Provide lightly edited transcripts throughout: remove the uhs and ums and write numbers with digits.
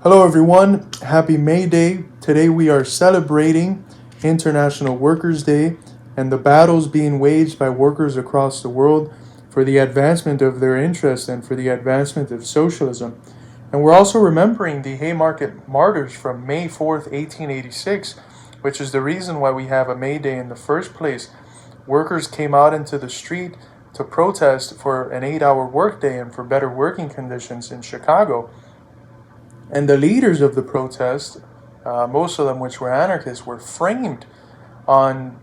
Hello everyone, happy May Day. Today we are celebrating International Workers' Day and the battles being waged by workers across the world for the advancement of their interests and for the advancement of socialism. And we're also remembering the Haymarket martyrs from May 4th, 1886, which is the reason why we have a May Day in the first place. Workers came out into the street to protest for an 8-hour workday and for better working conditions in Chicago. And the leaders of the protest, most of them which were anarchists, were framed on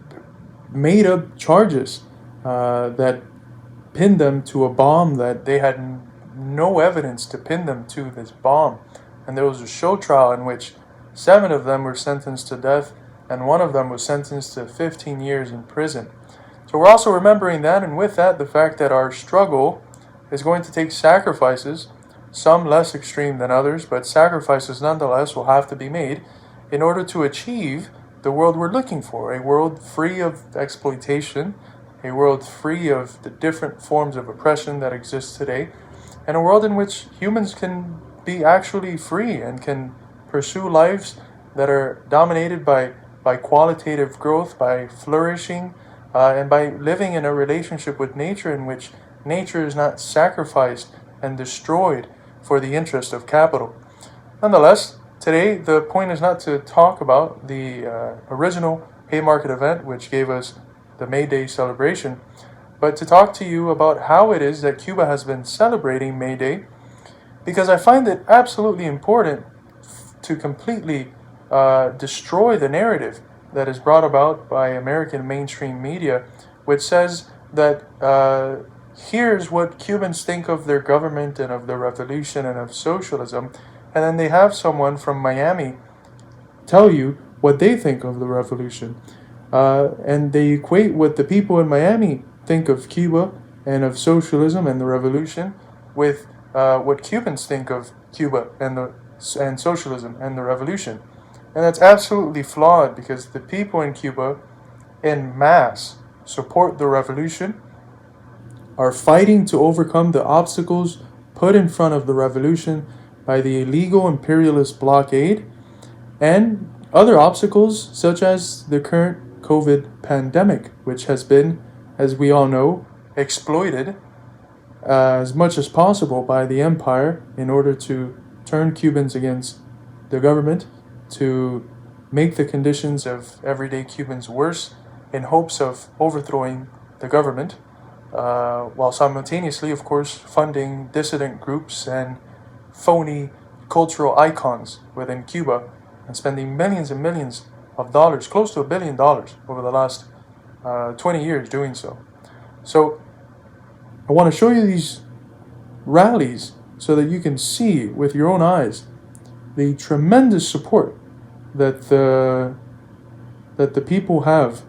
made-up charges that pinned them to a bomb that they had no evidence to pin them to this bomb. And there was a show trial in which 7 of them were sentenced to death and 1 of them was sentenced to 15 years in prison. So we're also remembering that, and with that, the fact that our struggle is going to take sacrifices, some less extreme than others, but sacrifices nonetheless will have to be made in order to achieve the world we're looking for, a world free of exploitation, a world free of the different forms of oppression that exist today, and a world in which humans can be actually free and can pursue lives that are dominated by qualitative growth, by flourishing, and by living in a relationship with nature in which nature is not sacrificed and destroyed for the interest of capital. Nonetheless, today the point is not to talk about the original Haymarket event, which gave us the May Day celebration, but to talk to you about how it is that Cuba has been celebrating May Day, because I find it absolutely important to completely destroy the narrative that is brought about by American mainstream media, which says that here's what Cubans think of their government and of the revolution and of socialism, and then they have someone from Miami tell you what they think of the revolution. And they equate what the people in Miami think of Cuba and of socialism and the revolution with what Cubans think of Cuba and socialism and the revolution. And that's absolutely flawed, because the people in Cuba en masse support the revolution, are fighting to overcome the obstacles put in front of the revolution by the illegal imperialist blockade and other obstacles such as the current COVID pandemic, which has been, as we all know, exploited as much as possible by the empire in order to turn Cubans against the government, to make the conditions of everyday Cubans worse in hopes of overthrowing the government, while simultaneously, of course, funding dissident groups and phony cultural icons within Cuba, and spending millions and millions of dollars, close to $1 billion over the last 20 years doing so. So I want to show you these rallies so that you can see with your own eyes the tremendous support that the people have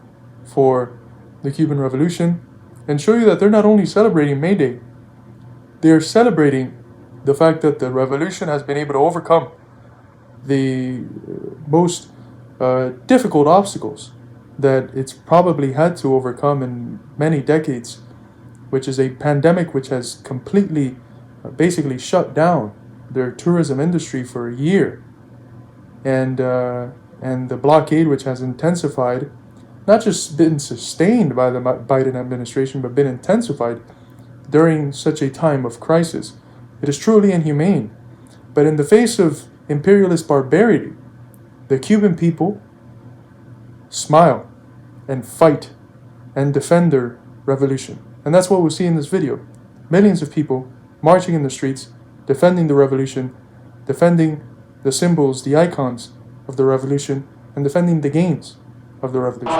for the Cuban Revolution, and show you that they're not only celebrating May Day, they're celebrating the fact that the revolution has been able to overcome the most difficult obstacles that it's probably had to overcome in many decades, which is a pandemic which has completely, basically shut down their tourism industry for a year, and the blockade which has intensified, not just been sustained by the Biden administration, but been intensified during such a time of crisis. It is truly inhumane. But in the face of imperialist barbarity, the Cuban people smile and fight and defend their revolution. And that's what we see in this video. Millions of people marching in the streets, defending the revolution, defending the symbols, the icons of the revolution, and defending the gains of the revolution.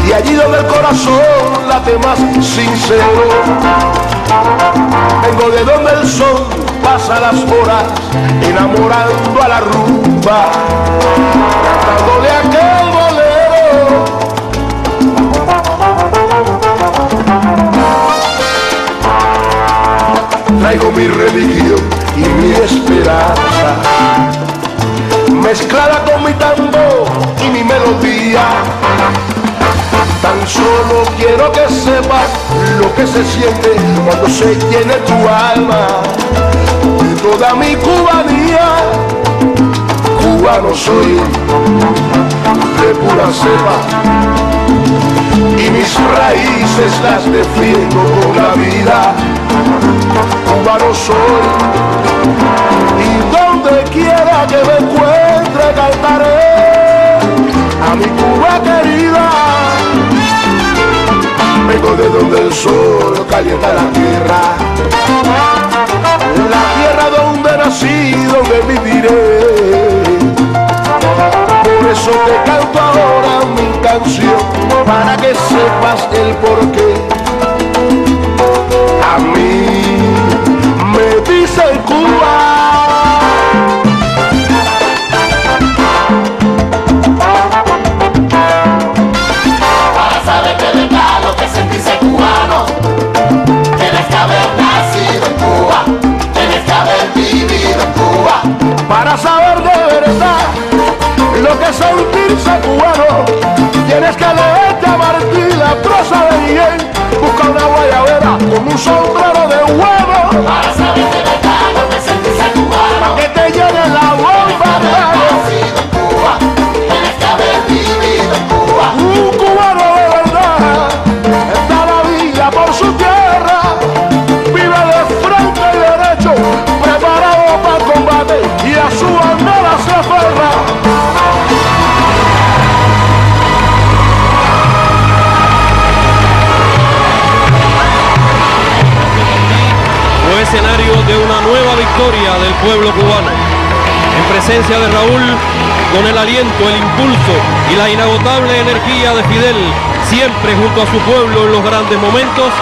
y allí donde el corazón late más sincero, vengo de donde el sol pasa las horas enamorando a la rumba, cantándole aquel bolero. Traigo mi religión y mi esperanza, mezclada con mi tambor y mi melodía. Tan solo quiero que sepas lo que se siente cuando se llene tu alma de toda mi cubanía. Cubano soy de pura cepa y mis raíces las defiendo con la vida. Cubano soy y donde quiera que me encuentre cantaré a mi Cuba querida. Vengo de donde el sol calienta la tierra donde nací, donde viviré. Por eso te canto ahora mi canción, para que sepas el porqué. A mí me dicen Cuba. Cubano, tienes que haber nacido en Cuba, tienes que haber vivido en Cuba, para saber de verdad lo que es sentirse cubano. Tienes que leerte a Martí, la troza de Miguel, busca una guayabera con un sombrero de huevo, para saber de verdad lo que es sentirse cubano, para que te llene la bomba. Tienes que haber nacido en Cuba, tienes que haber vivido en Cuba. Un cubano de verdad está la vida por su tierra, vive de frente y derecho, preparado para el combate y a su bandera se aferra. Fue escenario de una nueva victoria del pueblo cubano. En presencia de Raúl, con el aliento, el impulso y la inagotable energía de Fidel, siempre junto a su pueblo en los grandes momentos,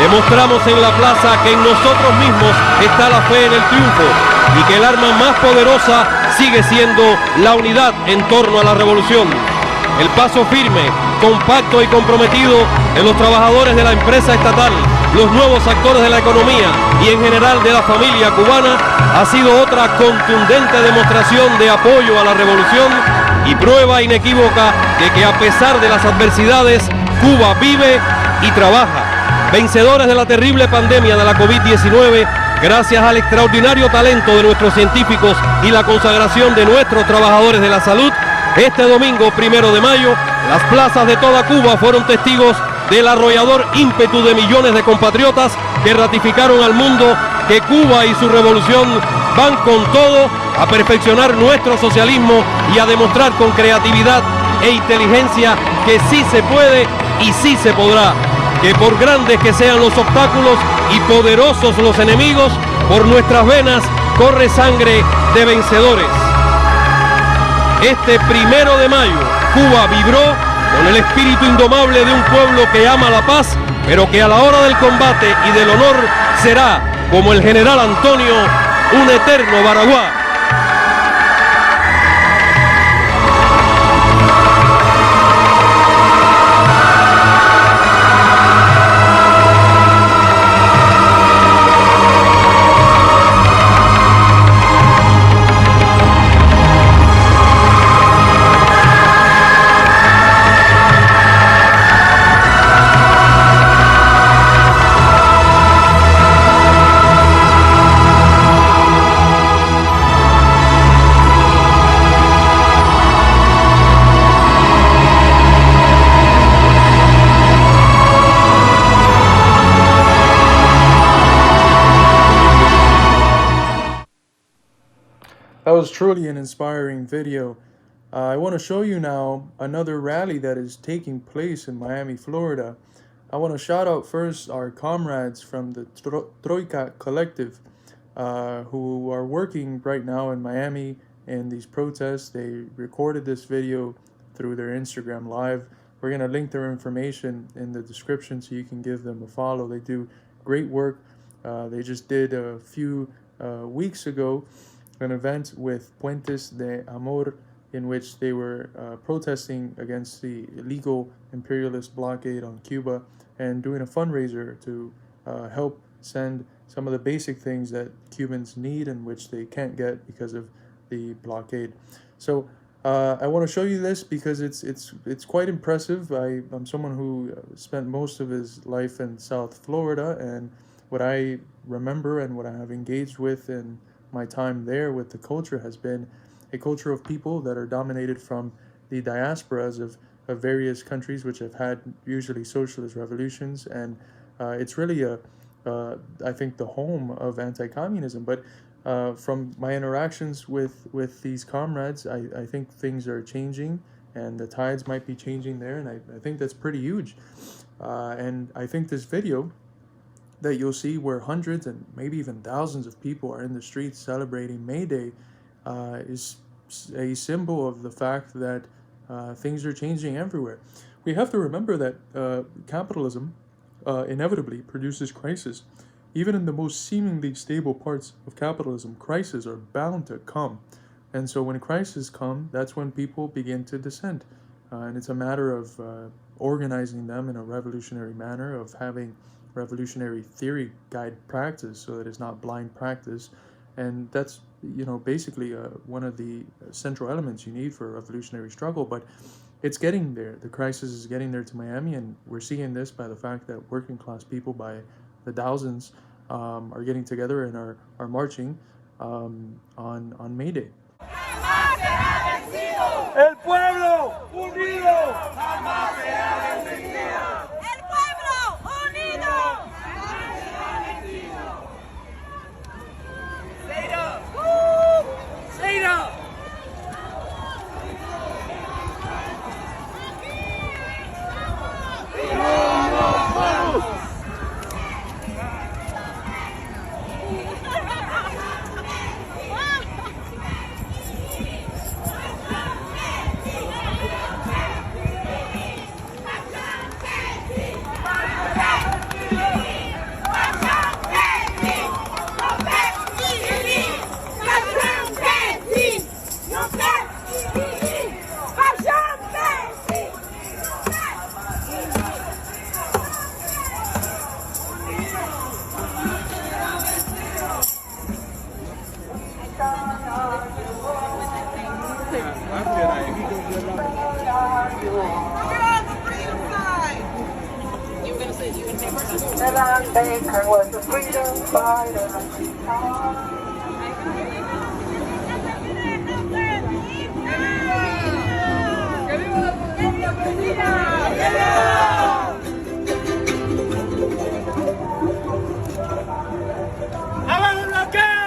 demostramos en la plaza que en nosotros mismos está la fe en el triunfo y que el arma más poderosa sigue siendo la unidad en torno a la revolución. El paso firme, compacto y comprometido de los trabajadores de la empresa estatal, los nuevos actores de la economía y en general de la familia cubana ha sido otra contundente demostración de apoyo a la revolución y prueba inequívoca de que a pesar de las adversidades, Cuba vive y trabaja. Vencedores de la terrible pandemia de la COVID-19, gracias al extraordinario talento de nuestros científicos y la consagración de nuestros trabajadores de la salud, este domingo 1 de mayo, las plazas de toda Cuba fueron testigos del arrollador ímpetu de millones de compatriotas que ratificaron al mundo que Cuba y su revolución van con todo a perfeccionar nuestro socialismo y a demostrar con creatividad e inteligencia que sí se puede y sí se podrá, que por grandes que sean los obstáculos y poderosos los enemigos, por nuestras venas corre sangre de vencedores. Este 1 de mayo, Cuba vibró con el espíritu indomable de un pueblo que ama la paz, pero que a la hora del combate y del honor será, como el general Antonio, un eterno Baraguá. That was truly an inspiring video. I want to show you now another rally that is taking place in Miami, Florida. I want to shout out first our comrades from the Troika Kollective who are working right now in Miami in these protests. They recorded this video through their Instagram live. We're going to link their information in the description so you can give them a follow. They do great work. They just did a few weeks ago an event with Puentes de Amor in which they were protesting against the illegal imperialist blockade on Cuba and doing a fundraiser to help send some of the basic things that Cubans need and which they can't get because of the blockade. So I want to show you this because it's quite impressive. I'm someone who spent most of his life in South Florida, and what I remember and what I have engaged with in my time there with the culture has been a culture of people that are dominated from the diasporas of various countries which have had usually socialist revolutions, and it's really I think the home of anti-communism. But from my interactions with these comrades, I think things are changing and the tides might be changing there, and I think that's pretty huge. And I think this video that you'll see where hundreds and maybe even thousands of people are in the streets celebrating May Day is a symbol of the fact that things are changing everywhere. We have to remember that capitalism inevitably produces crisis. Even in the most seemingly stable parts of capitalism, crises are bound to come. And so when crises come, that's when people begin to dissent. And it's a matter of organizing them in a revolutionary manner, of having revolutionary theory guide practice so that it's not blind practice. And that's, basically one of the central elements you need for a revolutionary struggle. But it's getting there. The crisis is getting there to Miami, and we're seeing this by the fact that working class people by the thousands are getting together and are marching on May Day. El pueblo unido jamás será vencido. El pueblo unido. ¡Seira! Alan Baker was a freedom fighter. ¡Abajo el bloqueo!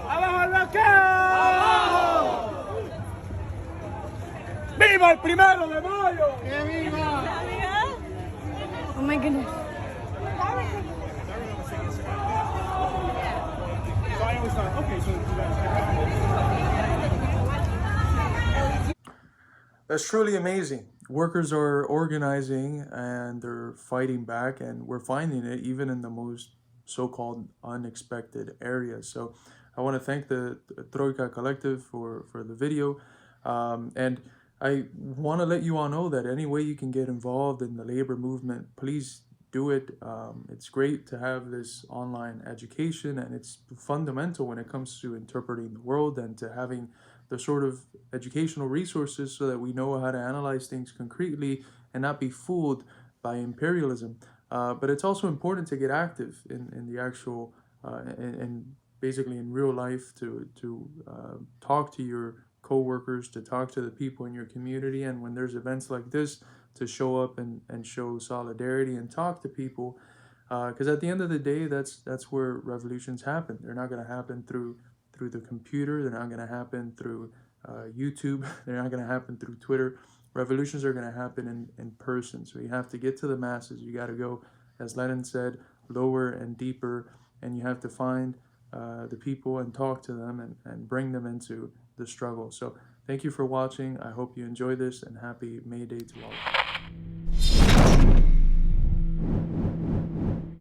¡Abajo el bloqueo! ¡Viva el 1 de mayo! ¡Que viva! Oh my goodness. That's truly amazing. Workers are organizing and they're fighting back, and we're finding it even in the most so-called unexpected areas. So I want to thank the Troika Kollective for the video. And I want to let you all know that any way you can get involved in the labor movement, please do it. It's great to have this online education, and it's fundamental when it comes to interpreting the world and to having the sort of educational resources so that we know how to analyze things concretely and not be fooled by imperialism. But it's also important to get active in the actual, and basically in real life, to talk to your co-workers, to talk to the people in your community, and when there's events like this, to show up and show solidarity and talk to people, because at the end of the day, that's where revolutions happen. They're not going to happen through the computer. They're not going to happen through YouTube. They're not going to happen through Twitter. Revolutions are going to happen in person. So you have to get to the masses. You got to go, as Lenin said, lower and deeper, and you have to find the people and talk to them and bring them into the struggle. So Thank you for watching. I hope you enjoy this, and happy May Day to all.